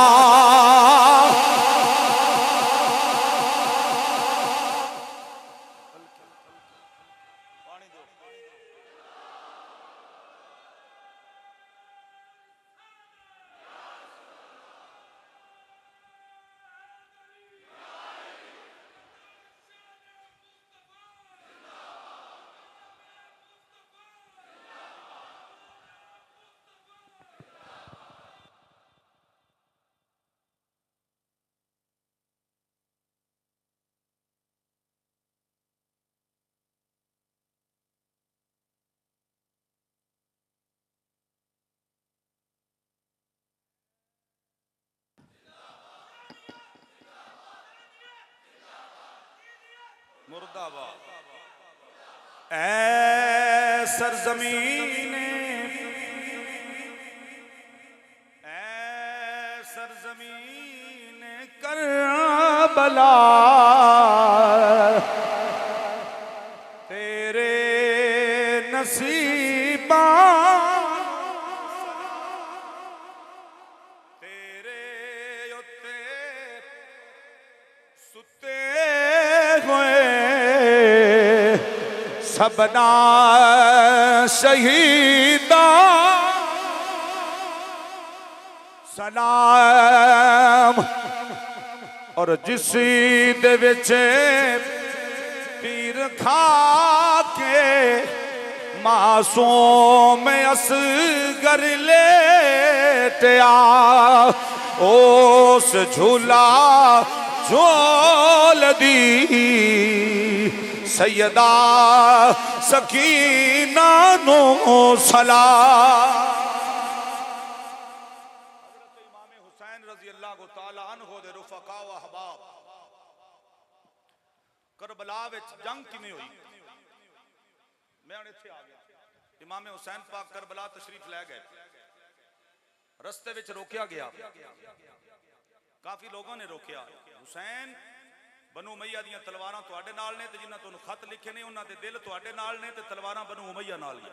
मुर्दाबाद। ऐ सरजमीन करबला तेरे नसीबा तेरे उत्ते सुते हुए सबना शहीदा सलाम। और जिस दे विच पीर खा के मासूम असगर लेटिया उस झूला झोल दी सैयदा सकीना नो सलाम। करबला विच जंग किवें होई? मैं हुण इत्थे आ गया। इमाम हुसैन पाक करबला तशरीफ लै गए। रस्ते विच रोकिया गया, काफी लोगों ने रोकिया। हुसैन बनु उमैया दी तलवारां तुहाडे नाल ने ते जिन्हां तुहानूं खत लिखे ने उन्हां दे दिल तुहाडे नाल ने ते तलवारां बनु उमैया नाल ही।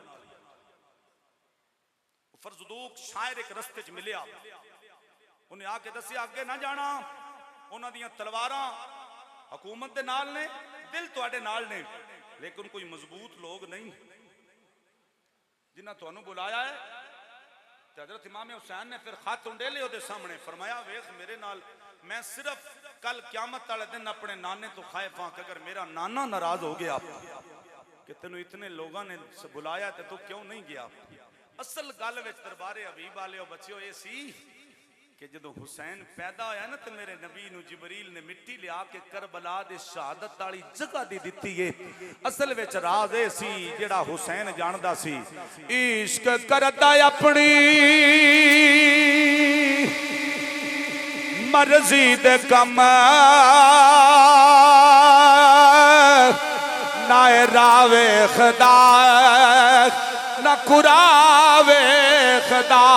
फरजदूक शायर एक रस्ते च मिलिया, उन्हें आके दसिया अगे ना जाना, उन्हां दियां तलवारां हुकूमत दे नाल ने, दिल तुहाडे नाल ने, लेकिन कोई मजबूत लोग नहीं जिन्हां तुहानू बुलाया है। ते हजरत इमाम हुसैन ने फिर खत उंडेले ओदे सामने, फरमाया वेख मेरे नाल, मैं सिर्फ कल क्यामत वाले दिन अपने नाने तो खाइफ हां कि अगर मेरा नाना नाराज हो गया कि तेनू इतने लोगों ने बुलाया तो तू क्यों नहीं गया। असल गल विच दरबारे हबीब वाले बच्चों ये सी कि जदों हुसैन पैदा होया ना तो मेरे नबी नू जिबरील ने मिट्टी लिया के करबला दे शहादत वाली जगह दी दित्ती है। असल विच राज ए सी जेड़ा हुसैन जानदा सी, इश्क करदा अपनी मर्जी दे कम ना रावे खुदा ना कुरावे खुदा,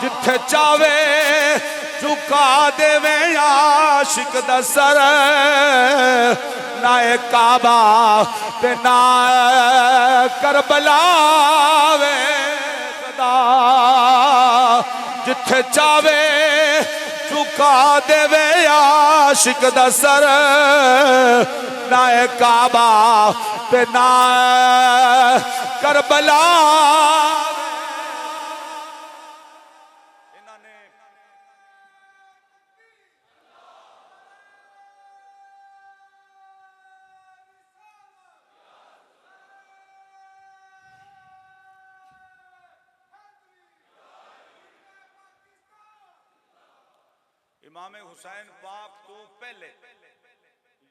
जिथे चावे झुका देवे आशिक दा सर, ना काबा ते ना करबला वे खुदा, जिथे चावे झुका देवे आशिक दा सर, ना काबा ते ना करबला। इमाम हुसैन पाक तो पहले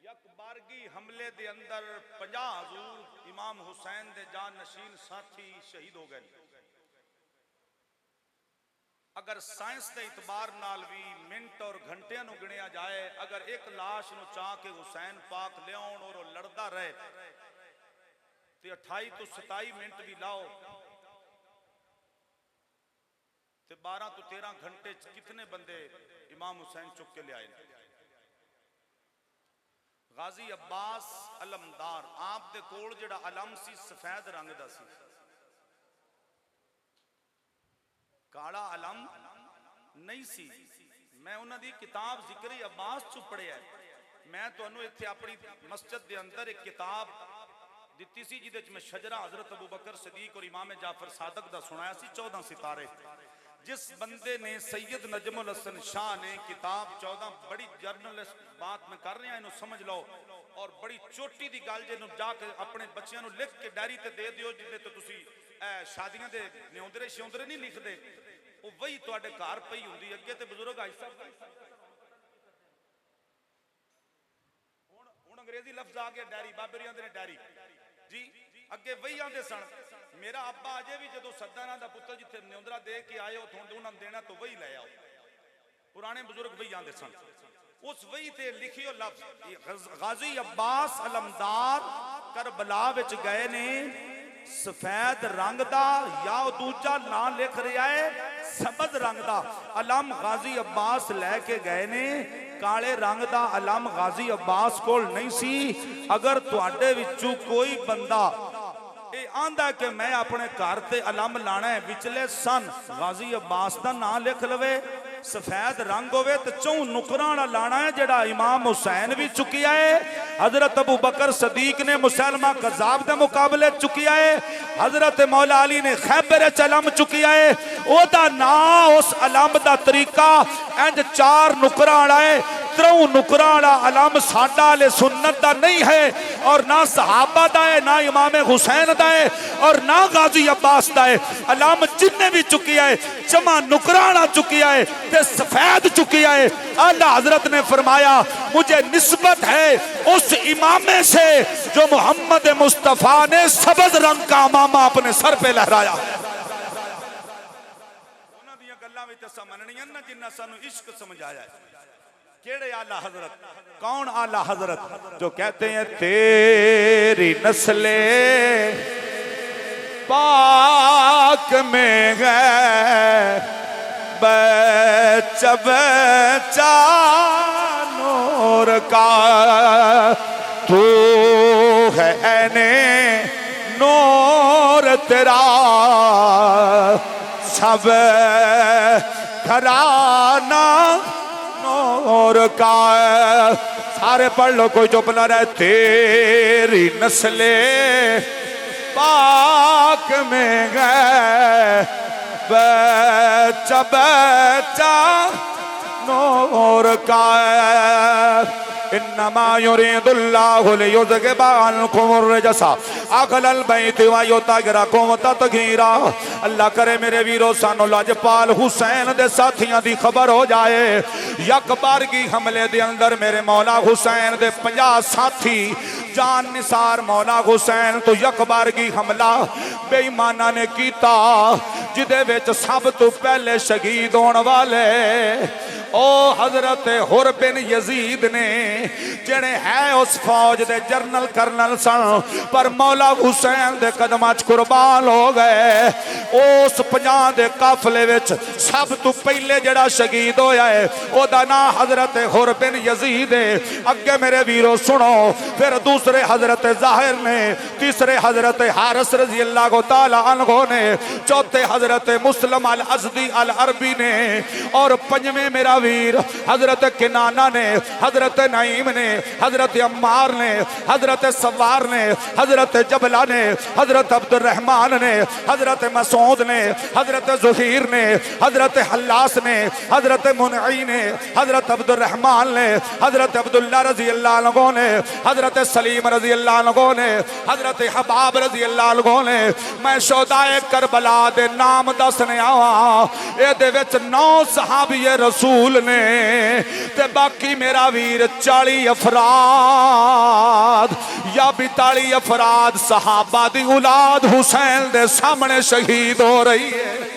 यकबारगी हमले दे अंदर 50 हजूर इमाम हुसैन दे जान नशीन साथी शहीद हो गए। अगर साइंस के इतबार नाल भी मिनट और घंटिया नू गिनिया जाए, अगर एक लाश नू चाह के हुसैन पाक लियाउण और लड़दा रहे तो 28 तो 27 मिनट भी लाओ तो 12 तो 13 घंटे कितने बंदे इमाम हुसैन चुक के ले आए। गाजी अब्बास अलमदार आप दे कोल जेड़ा अलम सी सफेद रंग दा सी, काला अलम नहीं सी। मैं उन्हां दी किताब जिक्र अब्बास चु पढ़िया है। मैं तुहानू इत्थे अपनी मस्जिद दे अंदर एक किताब दित्ती सी जिहदे च मैं शजरा हजरत अबू बकर सदीक और इमाम जाफर सादक दा सुनाया सी 14 सितारे। जिस बंदे ने सैयद नजमुल हसन शाह ने किताब 14 बड़ी जर्नलिस्ट बात में कर रहा इन्हू समझ लो, और बड़ी चोटी दी गल जिन्हू जाके अपने बच्चों को लिख के डायरी ते दे दियो, जिन्हें तो तुसी शादियां दे न्योंदरे श्योंदरे नहीं लिखते, वो वही तुहाडे घर पई हुंदी। अगे ते बुजुर्ग आई साहब हुण अंग्रेजी लफ्ज आ गया डायरी, बाबरियां दे डायरी जी, अगे वही आंदे सन। मेरा अब्बा अजे भी जो सद्दाना दा पुत्र जिथे न्योंदरा दे के आए उन्होंने देना तो वही ले आओ, पुराने बुजुर्ग वही आंदे सन। उस वही ते लिखियो लफ्ज गाजी अब्बास अलमदार करबला विच गए ने, सफेद रंग दा या दूजा ना लिख रहा है सबज रंग दा अलम गाजी अब्बास लैके गए ने, काले रंग दा अलम गाजी अब्बास कोल नहीं सी। अगर तुहाडे विचों कोई बंदा ये आंदा कि मैं अपने घर ते अलम लाना है, विचले सन गाजी अब्बास दा नाम लिख लवे, सफेद रंग होवे तो 4 नुकरां वाला लाना है, जेड़ा इमाम हुसैन भी चुकिया है, हजरत अबू बकर सदीक ने मुसलमा कज़ाब के मुकाबले चुकिया है, हजरत मौला अली ने खैबर अलम चुकिया है। ओदा ना उस अलम दा तरीका इंज 4 नुकरां वाला है, 3 नुकरां वाला अलम साडा अहले सुन्नत दा नहीं है, और ना सहाबा दा है, ना इमाम हुसैन दा है, और ना गाजी अब्बास दा है। अलम जिन्ने भी चुकिया है जमा नुकरां वाला चुकिया है ते सफेद चुकिया है। आला हजरत ने फरमाया मुझे निस्बत है उस इमामे से जो मोहम्मद मुस्तफा ने सबज रंग का इमामा अपने सर पे लहराया। जिन्ना सानू इश्क समझाया है। केड़े आला हजरत, कौन आला हजरत जो कहते हैं तेरी नस्ले पाक में है बच्चा बच्चा नूर का, तू है ऐने नूर तेरा सब घराना नूर का। सारे पढ़ लो, कोई चुप ना रहे। तेरी नस्ले पाक में गए बच्चा बच्चा नूर का। इन्नमा युरीदुल्लाहु लियुज़हिबा अन्कुम अर्रजसा अहलल बैति व युतहिरकुम तत्हीरा। अल्लाह करे मेरे वीरों सानू लजपाल हुसैन दे साथियां दी खबर हो जाए। यकबारगी हमले दे अंदर मेरे मौला हुसैन दे 50 साथी जान निसार मौला हुसैन तो यकबारगी हमला बेईमाना ने कीता, जिदे विच सब तो पहले शहीद होने वाले ओ हजरत हुर बिन यजीद ने, जेड़े है उस फौज दे जरनल करनल सन, पर मौला हुसैन दे कदमां च कुर्बान हो गए। उस 50 दे काफले विच सब तो पहले जेड़ा शहीद होया है ओदा नाम हजरत हुर बिन यजीद है। अगे मेरे वीरों सुनो, फिर दूसरे हजरत जाहिर ने, तीसरे हजरत हारिस रजी अल्लाह तआला अन्हु ने, चौथे हजरत मुस्लिम अल अज़दी अल अरबी ने, और पंजवें मेरा वीर हजरत किनाना ने, हजरत नईम ने, हजरत अम्मार ने, हजरत सवार ने, हजरत जबला ने, हजरत अब्दुल रहमान ने, हजरत मसूद ने, हजरत जुहीर ने, हजरत हल्लास ने, हजरत मुनई ने, हजरत अब्दुल रहमान ने, हजरत अब्दुल्ला रजी अल्लाह अन्हु ने, हजरत सलीम रजी अल्लाह अन्हु ने, हजरत हबाब रजी अल्लाह अन्हु ने। मैं शोदाए करबला दे नाम दसने आवा, ए 9 सहाबीए रसूल ने ते बाकी मेरा वीर 40 अफराद या 42 अफराद सहाबा दी औलाद हुसैन दे सामने शहीद हो रही है।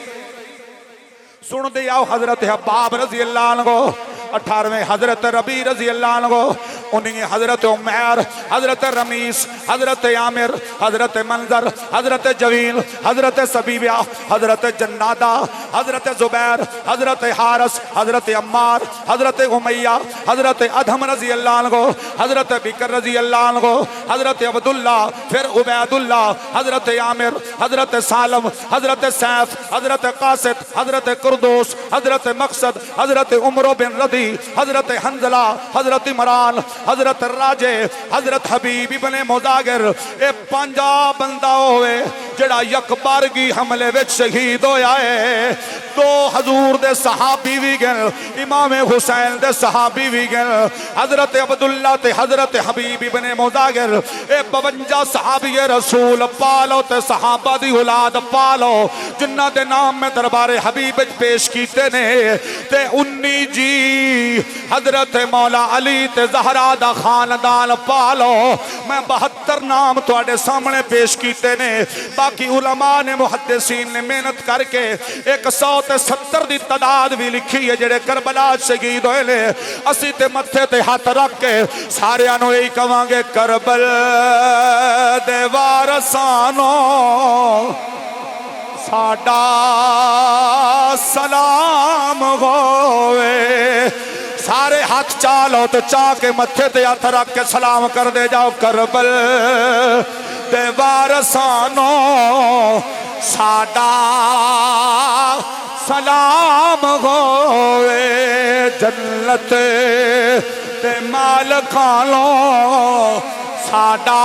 सुन दे आओ, हजरत हबाब रजी अल्लाह अन्हु, 18वें हजरत रबी रजी अल्लाह अन्हु, 19 हजरत उमैर, हजरत रमीस, हजरत आमिर, हजरत मंजर, हजरत जवील, हजरत सबीबिया, हजरत जन्नादा, हजरत जुबैर, हजरत हारिस, हजरत अम्मार, हजरत उमैया, हजरत अधम रजी अल्लाह अन्हु, हजरत बिकर रजी अल्लाह अन्हु, हजरत अब्दुल्ला, फिर उबैदुल्ला, हजरत आमिर, हजरत सालम, हजरत सैफ, हजरत कासिद, हजरत कुरदोस, हजरत मकसद, हजरत उमर बिन रदी, हजरत हंजला, हजरत इमरान, हजरत राजे, हजरत हबीब इब्ने मुजागिर। ए 50 बंदा होवे जेड़ा यकबारगी हमले विच शहीद होया है। तो हजूर दे सहाबी भी गए, इमाम हुसैन दे सहाबी भी गए, हजरत अब्दुल्ला ते हजरत हबीब इब्ने मुजागिर। ए 52 सहाबी रसूल पालो ते सहाबा दी औलाद पालो, जिन्हां दे नाम में दरबारे हबीब विच पेश कीते ने। ते 19 जी हजरत मौला अली ते ज़हरा दा खानदान पालो। मैं 72 नाम तुहाडे सामने पेश कीते ने। बाकी उलमा ने मुहद्दिसीन ने मेहनत करके 170 दी तादाद भी लिखी है जेड़े करबला शहीद होए ने। असी ते मत्थे ते हाथ रख के सारियां नूं यही कवांगे, करबल दे वारसानो साडा सलाम होवे। सारे हाथ चालो तो चाह के मत्थे ते हाथ रख के सलाम कर दे जाओ, करबल दे वारसानो साडा सलाम होवे। जन्नत दे मालकानो साडा।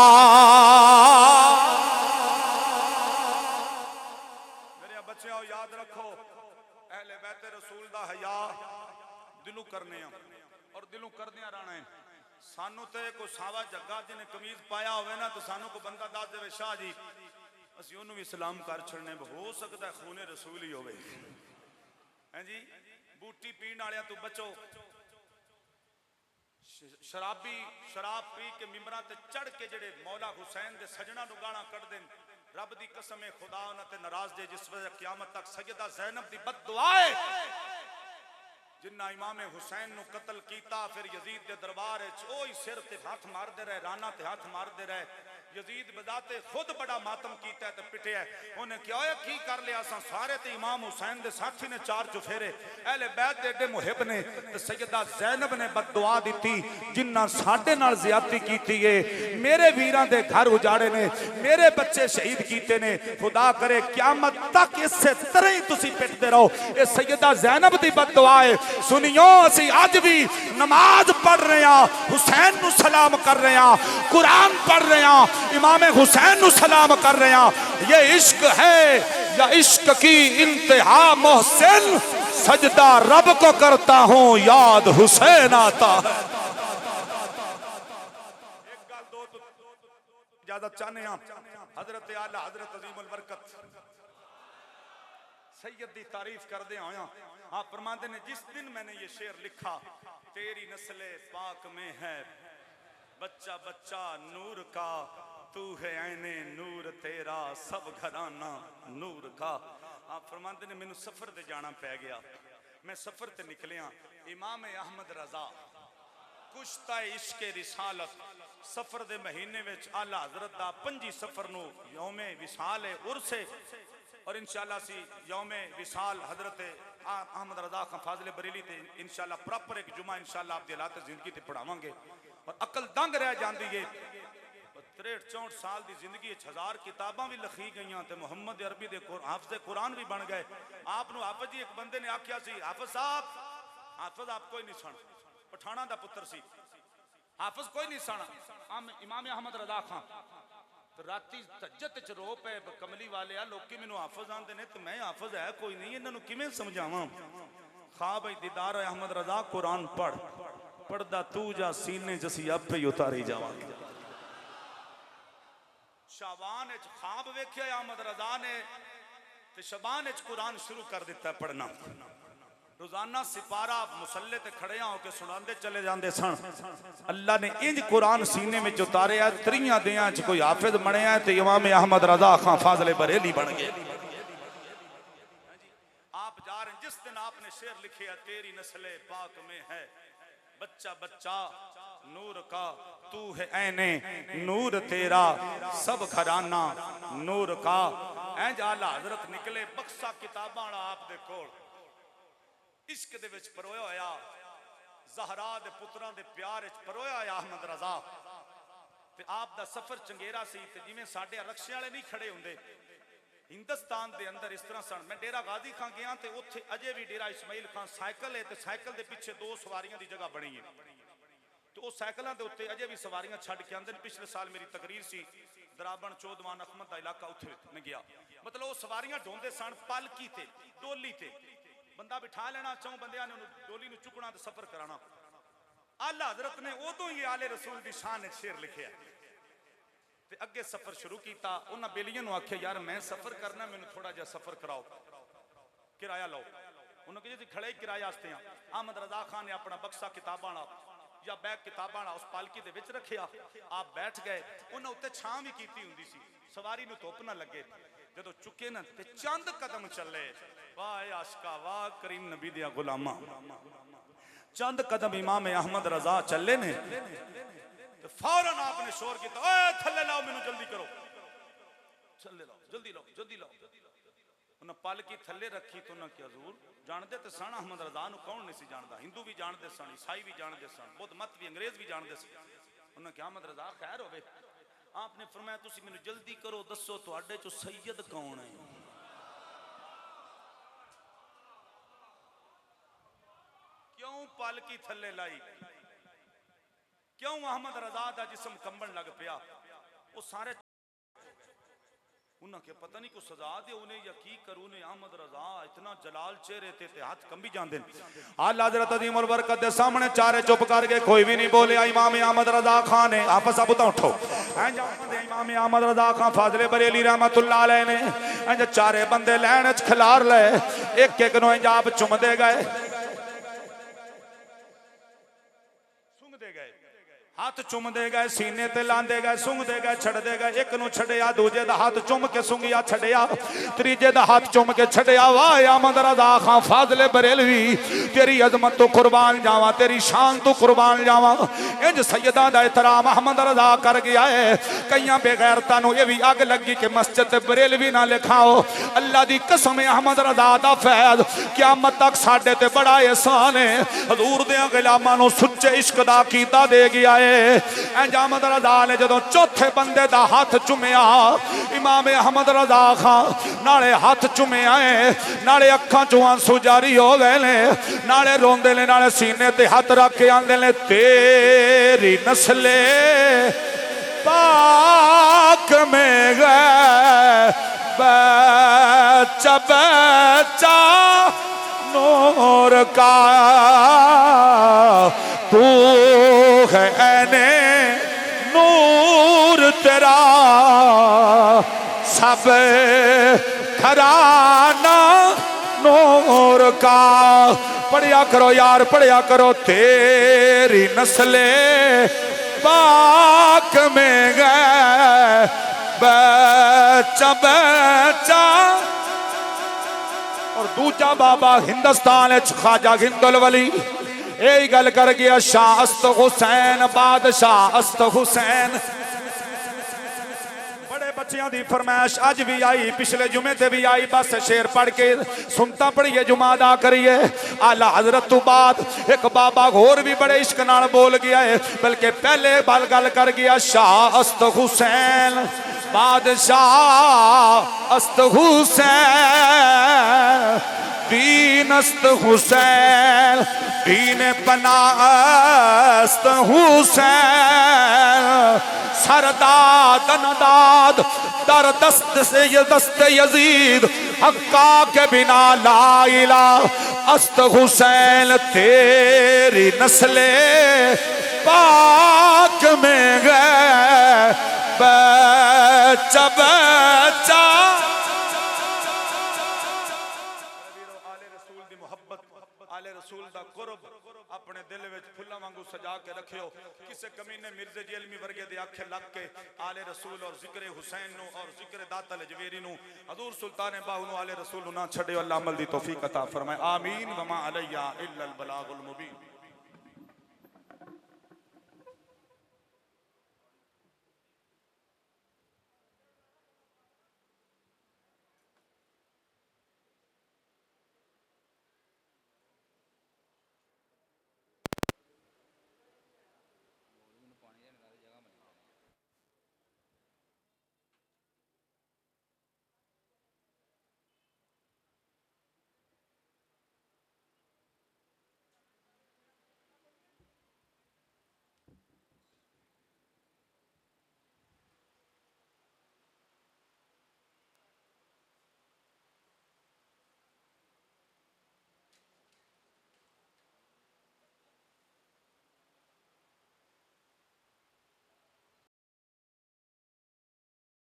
मेरे बच्चों याद रखो, अहले बैत रसूल दा हया दिलों करने और दिलों करदे रहना है। सानू ते कोई सावा जग्गा जिन्हें कमीज पाया होवे ना, तो सानू को बंदा दस देवे शाह जी, असी ओनू भी सलाम कर छड़ने। हो सकता है खूने रसूल ही होवे हैं जी। बूटी पीण वालियां तो बचो। शराबी शराब पी के मिंबरां ते चढ़ के जेड़े मौला हुसैन दे सजना नू गाना कढदे ने, रब दी कसम है खुदा उन्हां ते नाराज जे जिस वजह क़यामत तक सैयदा ज़ैनब दी बददुआ है। जिन्ना इमाम हुसैन नू कतल कीता, फिर यजीद दे दरबार च ओही सिर ते हाथ मारदे रहे, राना ते हाथ मारदे रहे। यजीद बजाते खुद बड़ा मातम कीता ते पिटिया उन्हें क्या होया की कर लिया असां सारे ते इमाम हुसैन दे साथी ने चार चुफेरे अहले बैत दे एडे मुहिब ने ते सैयदा ज़ैनब ने बददुआ दी जिन्ना साडे नाल ज़्यादती कीती है मेरे वीरां दे घर उजाड़े ने मेरे बच्चे शहीद कीते ने खुदा करे क़यामत तक इसे तरह ही तुसी पिटदे रहो ये सैयदा ज़ैनब दी बददुआ है सुनियो असी अज भी नमाज पढ़ रहे हैं हुसैन नु सलाम कर रहे हैं कुरान पढ़ रहे हैं इमाम हुसैन नु सलाम कर रहे हैं ये इश्क है या इश्क की इंतहा मोहसिन सजदा रब को करता हूं याद हुसैन आता है एक गल दो इजाजत चाहने हैं हजरत आला हजरत अजीमुल बरकत सैयद दी तारीफ कर दे आया आप फरमाते ने जिस दिन मैंने ये शेर लिखा तेरी नस्ले पाक में है बच्चा बच्चा नूर का तू है ऐने नूर तेरा सब घराना नूर का आप फरमाते ने मैनू सफर ते जाना पै गया मैं सफर ते निकलिया इमाम अहमद रजा कुश्ता इश्क रिसालत सफर दे महीने विच आला हजरत दा 5 सफर नु यौमे विसाल है उर्स है और इंशाअल्लाह सी यौमे विसाल हजरत अहमद रजा खां फाजिल बरेली ते इंशाअल्लाह प्रॉपर एक जुमा इंशाअल्लाह आप दी हालात जिंदगी ते पढ़ावांगे और अकल दंग रह जाती है 63-64 साल की जिंदगी 1000 किताबां भी लिखी गई ते मुहम्मद अरबी दे हाफिज़ कुरान भी बन गए आपनु हाफिज़ जी एक बंदे ने आख्या सी हाफिज़ साहब हाफिज़ आप कोई नहीं सन पठाना दा पुत्र सी हाफिज़ कोई नहीं सन इमाम अहमद रजा खां तो राती तज्जत च रो पे कमली वाले लोग मैनू हाफिज़ आंदे ने ते मैं हाफिज़ है कोई नहीं इन्हां नू किवें समझावां ख्वाब दीदार अहमद रजा कुरान पढ़ पढ़दा तू जा सीने जसी आपे ही उतारी जावांगे शाबान विच ख्वाब वेख्या अहमद रजा ने ते शबान विच कुरान शुरू कर दिता पढ़ना रोजाना सिपारा मुसल्ले ते खड़े होके सुनांदे चले जांदे सन अल्लाह ने इंज कुरान सीने में उतारिया 3 दियां च कोई हाफिज बनिया ते इमाम अहमद रजा खां फाजिल बरेली बन गए आप जा रहे जिस दिन आपने शेर लिखे है तेरी नस्ले पाक में है बच्चा बच्चा नूर का तू है ऐने नूर तेरा सब घराना नूर का इंज आला हजरत निकले बक्सा किताबां वाला आप दे कोल इश्क दे विच परोया होया ज़हरा दे पुत्रां दे प्यार विच परोया होया अहमद रजा ते आप दा सफर चंगेरा सी ते जिवें साडे रक्शे वाले नहीं खड़े हुंदे हिंदुस्तान दे अंदर इस तरह सन मैं डेरा गाजी खां गया ते उत्थे अजे भी डेरा इस्माइल खां साइकिल है ते साइकिल दे पिछे 2 सवारियां दी जगह बनी है तो उस साइकिलों के उत्ते अजे भी सवारियां छड़ के आंदे पिछले साल मेरी तकरीर सी दराबन चौदवान अखमद का इलाका उत्थे मैं गया मतलब वो सवारियां ढोंदे सन पालकी ते डोली ते बंदा बिठा लेना 4 बंदियां ने डोली नूं चुकना ते सफर कराना आला हजरत ने उदों ही आले रसूल दी शान शेर लिखिया ते अगे सफर शुरू किया उन्हां बेलियां नूं आख्या यार मैं सफर करना मैनूं थोड़ा जिहा सफर कराओ किराया लो उन्होंने कहा जी खड़े किराया वास्ते अहमद रजा खान ने अपना बक्सा किताबां वाला या बैग किताबां वाला उस पालकी दे विच रखिया आप बैठ गए उन्हें उत्ते छां भी कीती हुंदी सी सवारी नूं धुप ना लगे जदों चुके ना ते चंद कदम चले वाह आशिका वाह करीम नबी दिया गुलामा चंद कदम इमाम अहमद रजा चले ने तो फौरन आपने शोर किया ओए थल्ले लाओ मैनूं जल्दी करो थल्ले लाओ जल्दी लाओ जल्दी लाओ उन्हें पालकी थल्ले रखी तो उन्हें क्या हजूर जानते तो सन अहमद रजा नूं कौन नहीं सी जानता हिंदू भी जानते सन ईसाई भी जानते सन बुद्ध मत भी अंग्रेज भी जानते सन उन्हें क्या अहमद रजा खैर होवे आपने फरमाया तुसी मैनूं जल्दी करो दसो तुहाडे चों सैयद कौन है क्यों पालकी थल्ले लाई क्यों अहमद रजा दा जिस्म कंबन लग पिया वो सारे उन्हें क्या पता नहीं को सजा दे उन्हें या की करूं ने अहमद रजा इतना जलाल चेहरे ते हाथ कंबी जांदे आला हजरत अजीमुल बरकत दे सामने चारे चुप करके कोई भी नहीं बोले इमाम अहमद रजा खान ने आपस अब तो उठो इमाम अहमद रजा खान फाजिल बरेली रहमतुल्लाह अलैह ने इंज चारे बंदे लैन च खिलार ले एक एक नु इंज आप चुमदे गए हाथ चुमदे गए सीने ते लांदे गए सूंघदे गए छड़दे गए एक नू छड़िया दूजे दा हाथ चुम के सूंघिया छड़िया तीजे दा हाथ चुम के छड़िया वाह अहमद रज़ा खां फाज़िल बरेलवी तेरी अजमत तो कुर्बान जावा तेरी शान तो कुर्बान जावा इंज सैयदा दा एहतराम अहमद रज़ा कर गया है कईयां बेगैरतां नू ये भी अग लगी कि मस्जिद बरेलवी ना लिखाओ अल्लाह दी कसम अहमद रज़ा दा फैज़ क़यामत तक साडे ते बड़ा एहसान है हजूर दे गुलामां नू सुच्चे इश्क दा कीता दे गया है अहमद रज़ा ने जदों चौथे बंदे दा हाथ चुमिया इमाम अहमद रज़ा खां नाले हाथ चुमिया है नाले अखां चों आंसू जारी हो गए ने नाले रोंदे ने नाले सीने ते हाथ रख के आंदे ने तेरी नस्ले पाक में गए बच्चा बच्चा नूर का तू है ऐने नूर तेरा सब घराना नूर का पढ़िया करो यार पढ़िया करो तेरी नस्ले पाक में गए बच्चा बच्चा और दूजा बाबा हिंदुस्तान ख्वाजा हिंदुल वली यही गल कर गया शाह अस्त हुसैन बादशाह अस्त हुसैन बड़े बच्चियां दी फरमाइश अज भी आई पिछले जुमे ते भी आई बस शेर पढ़ के सुनता पढ़िए जुमा अदा करिए आला हजरत तो बाद एक बाबा होर भी बड़े इश्क नाल बोल गया है बल्कि पहले बल गल कर गया शाह अस्त हुसैन बादशाह अस्त हुसैन दीन अस्त हुसैन दीन पनास्त हुसैन सरदाद नदाद दर दस्त से ये दस्त यजीद हक्का के बिना ला इला अस्त हुसैन तेरी नस्ले पाक में गए बच्चा बच्चा आले रसूल दा कुर्ब अपने दिल विच फुल्लां वांगू सजा के रखियो किसे कमीने मिर्जे जेलमी वर्गे दे आखे लग के आले रसूल और जिक्र हुसैन नु और जिक्र दातल जवेरी नु हजूर सुल्तान बाहु नु आले रसूल ना छड़ियो अल्लाह अमल दी तौफीक अता फरमाए आमीन वमा अलैया इल्लल बलागुल मुबीन।